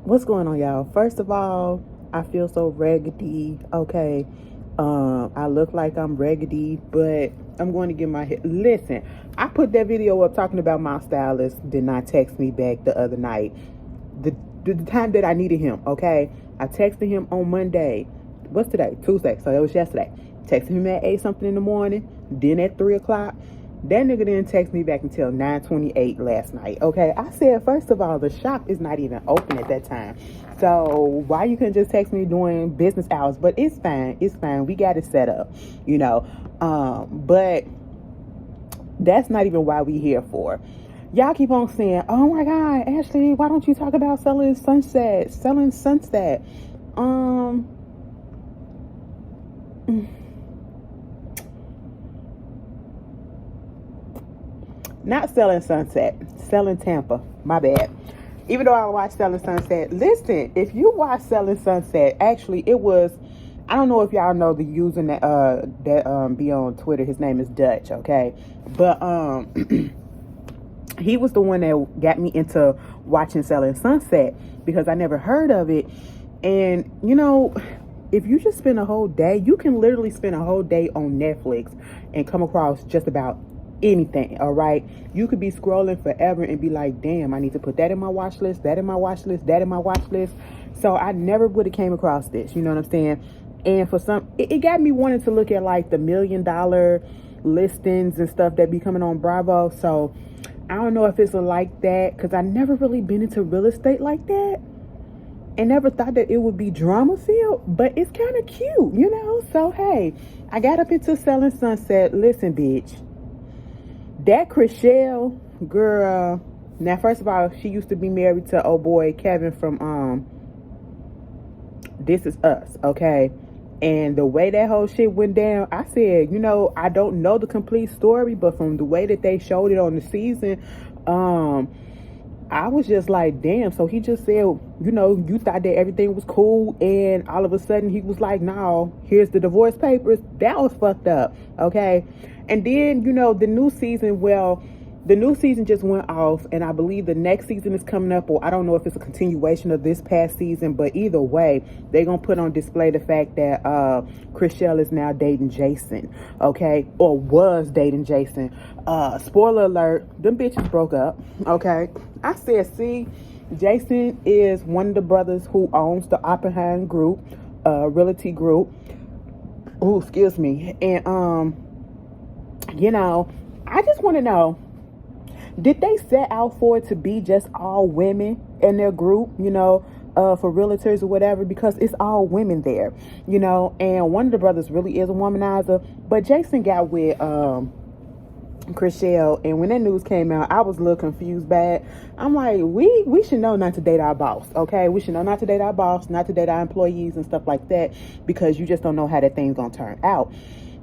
What's going on, y'all? First of all, I feel so raggedy. Okay. I look like I'm raggedy, but I'm going to get my head. Listen, I put that video up talking about my stylist did not text me back the other night. The, the time that I needed him, okay? I texted him on Monday. What's today? Tuesday. So that was yesterday. Texted him at 8 something in the morning, then at 3 o'clock. That nigga didn't text me back until 9:28 last night. Okay, I said, first of all, the shop is not even open at that time. So why you couldn't just text me during business hours? But it's fine. It's fine. We got it set up, you know. But that's not even why we here for. Y'all keep on saying, oh my God, Ashley, why don't you talk about selling sunset? Selling sunset. Not selling sunset, selling Tampa. My bad. Even though I watched Selling Sunset, listen, if you watch Selling Sunset, actually it was, I don't know if y'all know the user that be on Twitter. His name is Dutch, okay? But he was the one that got me into watching Selling Sunset because I never heard of it. And you know, if you just spend a whole day, you can literally spend a whole day on Netflix and come across just about anything. All right, you could be scrolling forever and be like, damn, I need to put that in my watch list, that in my watch list, that in my watch list. So I never would have came across this, you know what I'm saying? And for some, it got me wanting to look at like the $1 million listings and stuff that be coming on Bravo. So I don't know if it's like that, because I never really been into real estate like that and never thought that it would be drama filled, but it's kind of cute, you know? So hey, I got up into Selling Sunset. Listen, bitch, that Chriselle girl. Now, first of all, she used to be married to old boy Kevin from This Is Us, okay? And the way that whole shit went down, I said, you know, I don't know the complete story, but from the way that they showed it on the season, I was just like, damn. So he just said, you know, you thought that everything was cool, and all of a sudden he was like, no, here's the divorce papers. That was fucked up, okay? And then, you know, the new season just went off, and I believe the next season is coming up, or I don't know if it's a continuation of this past season, but either way, they're gonna put on display the fact that Chriselle is now dating Jason, okay? Or was dating Jason. Spoiler alert, them bitches broke up, okay? I said, see, Jason is one of the brothers who owns the Oppenheim Group, Realty Group. Oh, excuse me. And you know, I just want to know, did they set out for it to be just all women in their group, you know, for realtors or whatever? Because it's all women there, you know, and one of the brothers really is a womanizer. But Jason got with Chriselle, and when that news came out, I was a little confused by it. I'm like, we should know not to date our boss, okay? We should know not to date our boss, not to date our employees and stuff like that, because you just don't know how that thing's gonna turn out.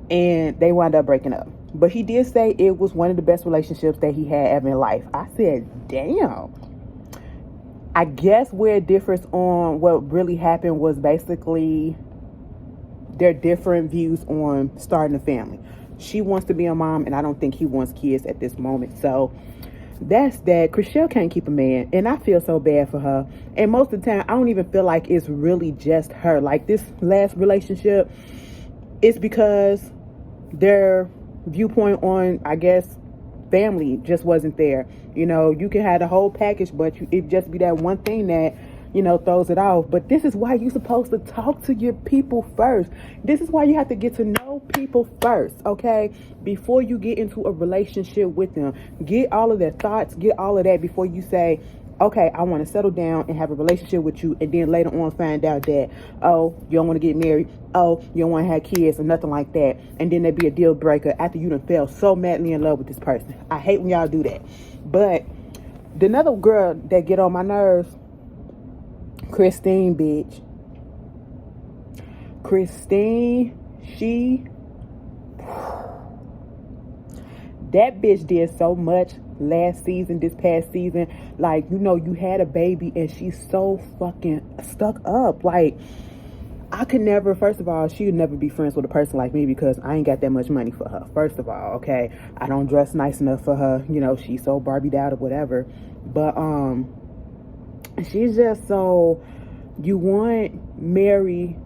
And they wound up breaking up. But he did say it was one of the best relationships that he had ever in life. I said, damn. I guess where it differs on what really happened was basically their different views on starting a family. She wants to be a mom, and I don't think he wants kids at this moment. So that's that. Chriselle can't keep a man, and I feel so bad for her. And most of the time, I don't even feel like it's really just her. Like this last relationship, it's because their viewpoint on, I guess, family just wasn't there. You know, you can have the whole package, but it just be that one thing that, you know, throws it off. But this is why you're supposed to talk to your people first. This is why you have to get to know people first, okay? Before you get into a relationship with them. Get all of their thoughts, get all of that before you say, okay, I want to settle down and have a relationship with you, and then later on find out that, oh, you don't want to get married, oh, you don't want to have kids or nothing like that, and then there'd be a deal breaker after you done fell so madly in love with this person. I hate when y'all do that. But the another girl that get on my nerves, Christine, bitch. Christine, that bitch did so much last season, this past season. Like, you know, you had a baby and she's so fucking stuck up. Like, I could never, first of all, she would never be friends with a person like me because I ain't got that much money for her. First of all, okay, I don't dress nice enough for her. You know, she's so Barbied out or whatever. But She's just so, you want Mary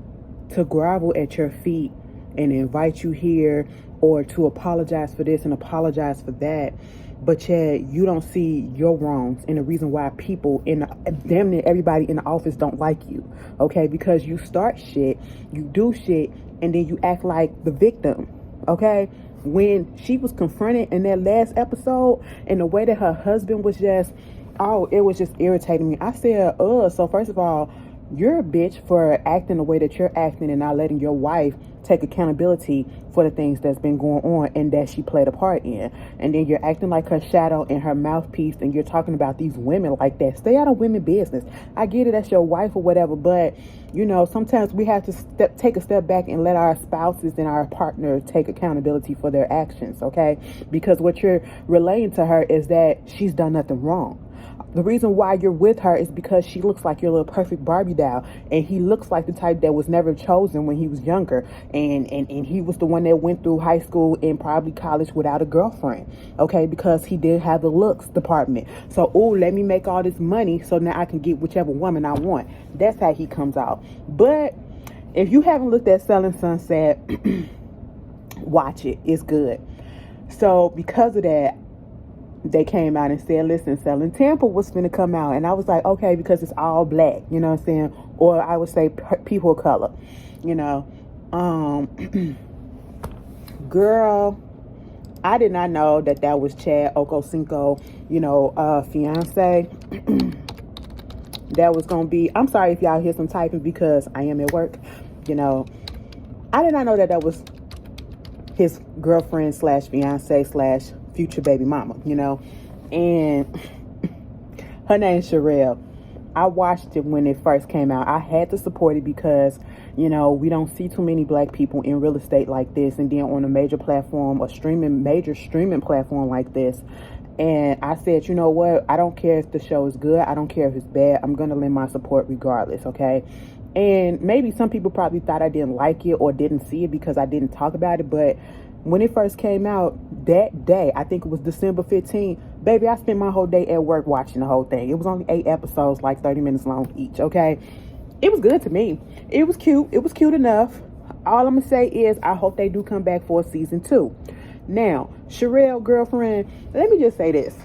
to grovel at your feet and invite you here, or to apologize for this and apologize for that, but yet you don't see your wrongs and the reason why people in damn near everybody in the office don't like you. Okay, because you start shit, you do shit, and then you act like the victim. Okay, when she was confronted in that last episode and the way that her husband was just, oh, it was just irritating me. I said, so first of all, you're a bitch for acting the way that you're acting and not letting your wife take accountability for the things that's been going on and that she played a part in. And then you're acting like her shadow and her mouthpiece, and you're talking about these women like that. Stay out of women business. I get it, that's your wife or whatever, but you know, sometimes we have to take a step back and let our spouses and our partners take accountability for their actions, okay? Because what you're relaying to her is that she's done nothing wrong. The reason why you're with her is because she looks like your little perfect Barbie doll, and he looks like the type that was never chosen when he was younger, and he was the one that went through high school and probably college without a girlfriend, okay, because he did have the looks department. So, oh, let me make all this money so now I can get whichever woman I want. That's how he comes out. But if you haven't looked at Selling Sunset, watch it. It's good. So because of that, they came out and said, listen, Selling Tampa was finna come out. And I was like, okay, because it's all black, you know what I'm saying? Or I would say people of color, you know. Girl, I did not know that was Chad Okocinco, you know, fiance. That was going to be, I'm sorry if y'all hear some typing because I am at work, you know. I did not know that was his girlfriend slash fiance slash future baby mama, you know. And her name's Sherelle. I watched it when it first came out. I had to support it because, you know, we don't see too many black people in real estate like this, and then on a major platform, major streaming platform like this. And I said, you know what? I don't care if the show is good. I don't care if it's bad. I'm going to lend my support regardless, okay? And maybe some people probably thought I didn't like it or didn't see it because I didn't talk about it. But when it first came out that day, I think it was December 15th, baby, I spent my whole day at work watching the whole thing. It was only 8 episodes, like 30 minutes long each, okay? It was good to me. It was cute. It was cute enough. All I'm going to say is I hope they do come back for season 2. Now, Sherelle, girlfriend, let me just say this.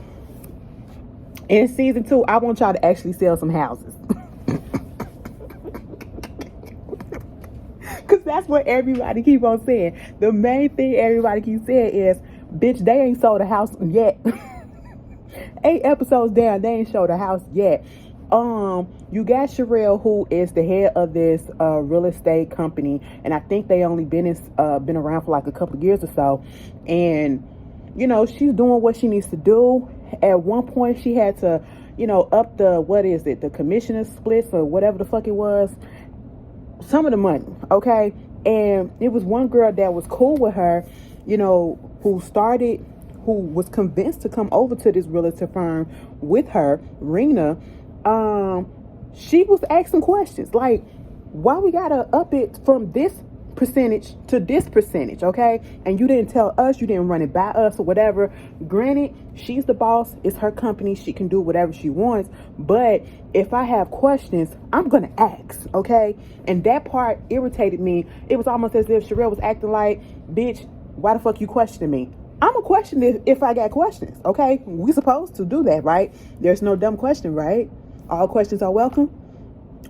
In season 2, I want y'all to actually sell some houses. Because that's what everybody keep on saying. The main thing everybody keeps saying is, bitch, they ain't sold a house yet. 8 episodes down, they ain't showed a house yet. You got Sherelle, who is the head of this real estate company, and I think they only been around for like a couple of years or so. And you know, she's doing what she needs to do. At one point, she had to, you know, up the commissioner splits or whatever the fuck it was, some of the money, okay? And it was one girl that was cool with her, you know, who was convinced to come over to this realtor firm with her, Rena. She was asking questions like, why we gotta up it from this percentage to this percentage, okay? And you didn't tell us, you didn't run it by us or whatever. Granted, she's the boss, it's her company, she can do whatever she wants, but if I have questions, I'm gonna ask, okay? And that part irritated me. It was almost as if Sherelle was acting like, bitch, why the fuck you questioning me? I'm gonna question it if I got questions, okay? We supposed to do that, right? There's no dumb question, right? All questions are welcome,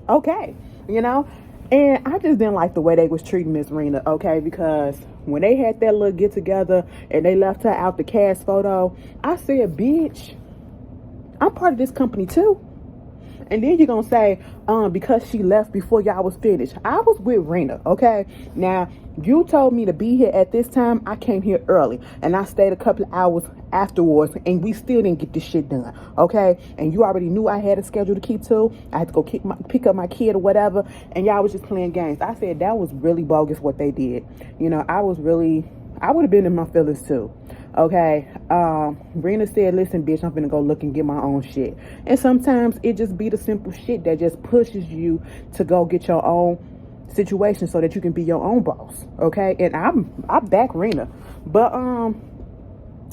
okay, you know? And I just didn't like the way they was treating Miss Rena, okay? Because when they had that little get together and they left her out the cast photo, I said, bitch, I'm part of this company too. And then you're gonna say, because she left before y'all was finished. I was with Rena, okay? Now, you told me to be here at this time. I came here early and I stayed a couple of hours afterwards, and we still didn't get this shit done, okay? And you already knew I had a schedule to keep to. I had to go pick up my kid or whatever, and y'all was just playing games. I said that was really bogus what they did. You know, I would have been in my feelings too. Okay, Rena said, listen, bitch, I'm finna go look and get my own shit. And sometimes it just be the simple shit that just pushes you to go get your own situation so that you can be your own boss. Okay, and I back Rena. But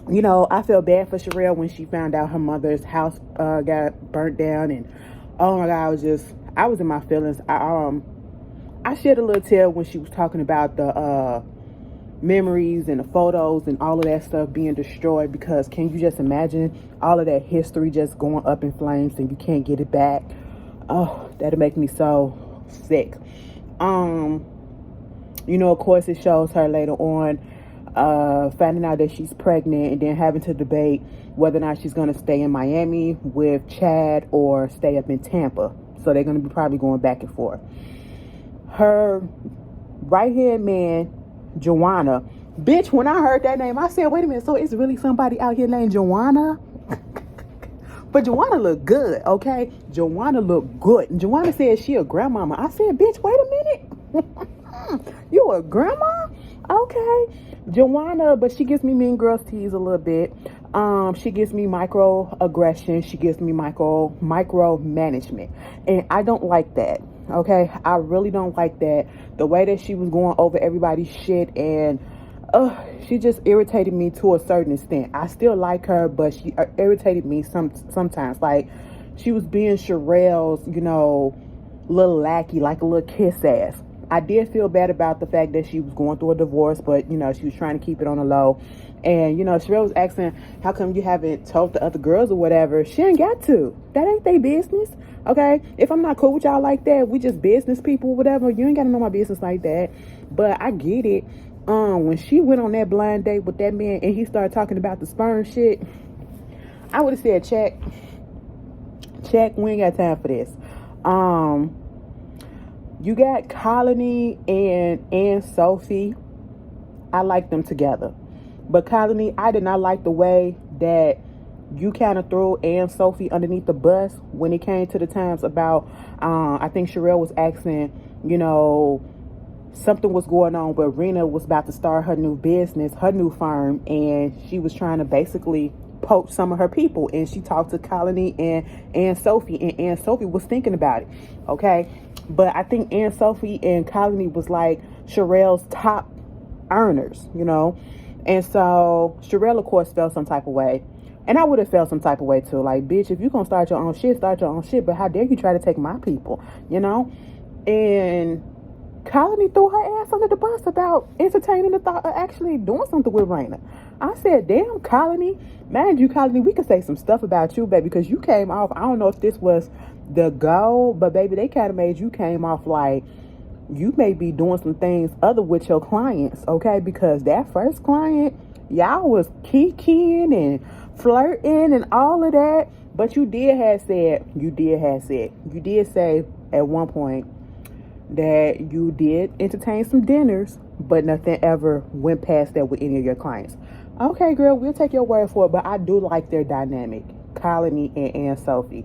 you know, I felt bad for Sherelle when she found out her mother's house got burnt down, and Oh my God, I was in my feelings. I shed a little tear when she was talking about the memories and the photos and all of that stuff being destroyed, because can you just imagine all of that history just going up in flames and you can't get it back? Oh, that'll make me so sick. Of course it shows her later on finding out that she's pregnant and then having to debate whether or not she's going to stay in Miami with Chad or stay up in Tampa. So they're going to be probably going back and forth. Her right hand man, Joanna. Bitch, when I heard that name, I said, wait a minute, so it's really somebody out here named Joanna? But Joanna looked good, okay? Joanna looked good. And Joanna said she a grandmama. I said, bitch, wait a minute. You a grandma? Okay. Joanna, but she gives me mean girls tease a little bit. She gives me microaggression. She gives me micromanagement. And I don't like that. Okay, I really don't like that. The way that she was going over everybody's shit, and she just irritated me to a certain extent. I still like her, but she irritated me sometimes. Like, she was being Sherelle's, little lackey, like a little kiss ass. I did feel bad about the fact that she was going through a divorce, but she was trying to keep it on the low. And Sherelle was asking, how come you haven't told the other girls or whatever? She ain't got to. That ain't their business. Okay, if I'm not cool with y'all like that, we just business people, whatever. You ain't gotta know my business like that. But I get it. When she went on that blind date with that man and he started talking about the sperm shit, I would have said, check, we ain't got time for this. You got Colony and Sophie. I like them together. But Colony, I did not like the way that you kind of threw Ann Sophie underneath the bus when it came to the times about, I think Sherelle was asking, something was going on where Rena was about to start her new business, her new firm, and she was trying to basically poach some of her people. And she talked to Colony and Ann Sophie, and Ann Sophie was thinking about it, okay? But I think Ann Sophie and Colony was like Sherelle's top earners, And so Sherelle, of course, felt some type of way. And I would have felt some type of way too. Like, bitch, if you're going to start your own shit, start your own shit. But how dare you try to take my people, And Colony threw her ass under the bus about entertaining the thought of actually doing something with Raina. I said, damn, Colony. Mind you, Colony, we could say some stuff about you, baby, because you came off, I don't know if this was the goal, but baby, they kind of made you came off like you may be doing some things other with your clients, okay? Because that first client, y'all was kikiing and flirting and all of that, but you did say at one point that you did entertain some dinners, but nothing ever went past that with any of your clients. Okay, girl, we'll take your word for it, but I do like their dynamic, Colony and Ann Sophie.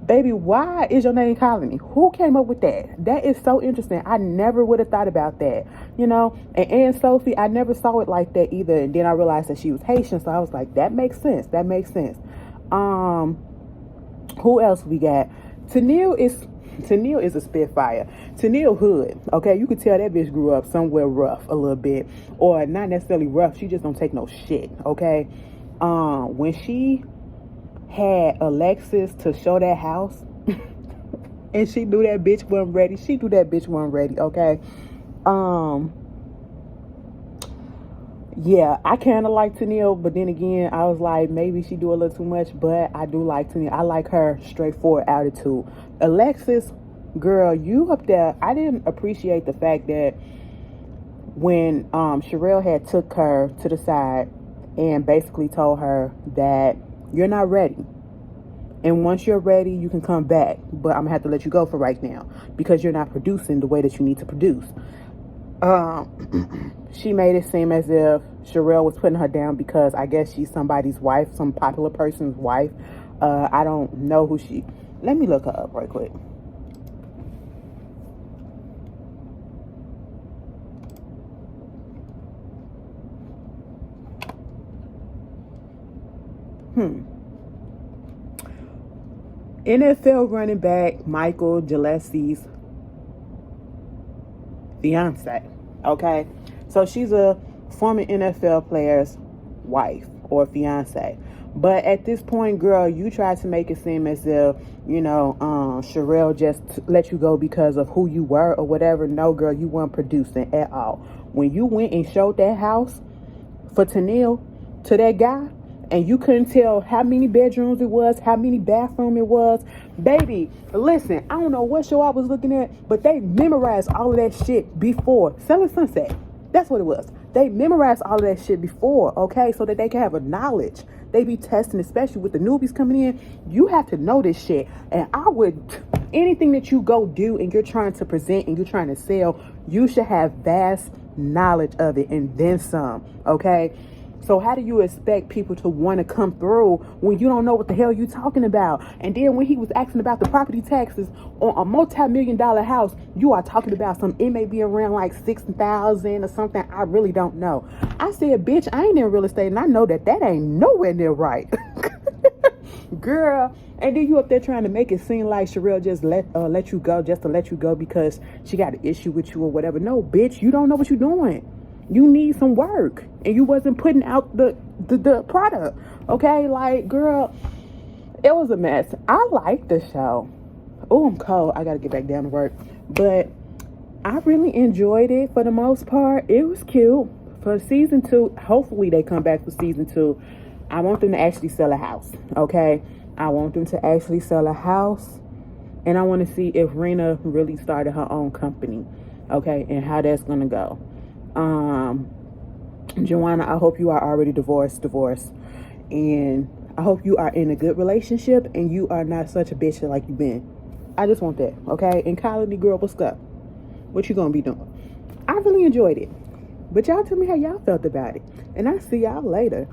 Baby, why is your name Colony? Who came up with that? That is so interesting. I never would have thought about that, And Ann Sophie, I never saw it like that either. And then I realized that she was Haitian, so I was like, that makes sense. Who else we got? Tennille is a spitfire. Tennille hood, okay? You could tell that bitch grew up somewhere rough a little bit, or not necessarily rough. She just don't take no shit, okay? When she had Alexis to show that house and she knew that bitch wasn't ready, okay? Yeah, I kind of like Tennille, but then again, I was like, maybe she do a little too much, but I do like Tennille. I like her straightforward attitude. Alexis, girl, you up there, I didn't appreciate the fact that when Sherelle had took her to the side and basically told her that you're not ready. And once you're ready, you can come back, but I'm gonna have to let you go for right now because you're not producing the way that you need to produce. She made it seem as if Sherelle was putting her down because I guess she's somebody's wife, some popular person's wife. I don't know who she... Let me look her up right quick. NFL running back Michael Gillespie's fiance. Okay, so she's a former NFL player's wife or fiance, But at this point, girl, you tried to make it seem as if, Sherelle just let you go because of who you were or whatever. No, girl, you weren't producing at all. When you went and showed that house for Tennille to that guy, and you couldn't tell how many bedrooms it was, how many bathroom it was. Baby, listen, I don't know what show I was looking at, but they memorized all of that shit before Selling Sunset. That's what it was. They memorized all of that shit before, okay, so that they can have a knowledge. They be testing, especially with the newbies coming in. You have to know this shit. And I would, anything that you go do and you're trying to present and you're trying to sell, you should have vast knowledge of it and then some, okay? So how do you expect people to want to come through when you don't know what the hell you talking about? And then when he was asking about the property taxes on a multi-million-dollar house, you are talking about it may be around like 6,000 or something. I really don't know. I said, bitch, I ain't in real estate, and I know that ain't nowhere near right. Girl, and then you up there trying to make it seem like Sherelle just let you go just to let you go because she got an issue with you or whatever. No, bitch, you don't know what you're doing. You need some work, and you wasn't putting out the product, okay? Like, girl, it was a mess. I liked the show. Oh, I'm cold. I gotta get back down to work, but I really enjoyed it for the most part. It was cute. For season 2, hopefully they come back for season 2. I want them to actually sell a house, okay? I want them to actually sell a house, and I want to see if Rena really started her own company, okay, and how that's gonna go. Joanna, I hope you are already divorced, and I hope you are in a good relationship and you are not such a bitch like you've been. I just want that, okay? And Colony girl, what's up? What you gonna be doing? I really enjoyed it, but y'all tell me how y'all felt about it, and I'll see y'all later.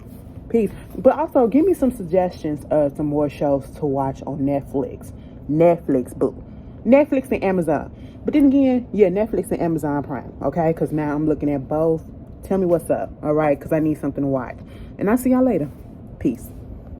Peace. But also give me some suggestions of some more shows to watch on Netflix. Boo. Netflix and Amazon. But then again, yeah, Netflix and Amazon Prime, okay? Because now I'm looking at both. Tell me what's up, all right? Because I need something to watch. And I'll see y'all later. Peace.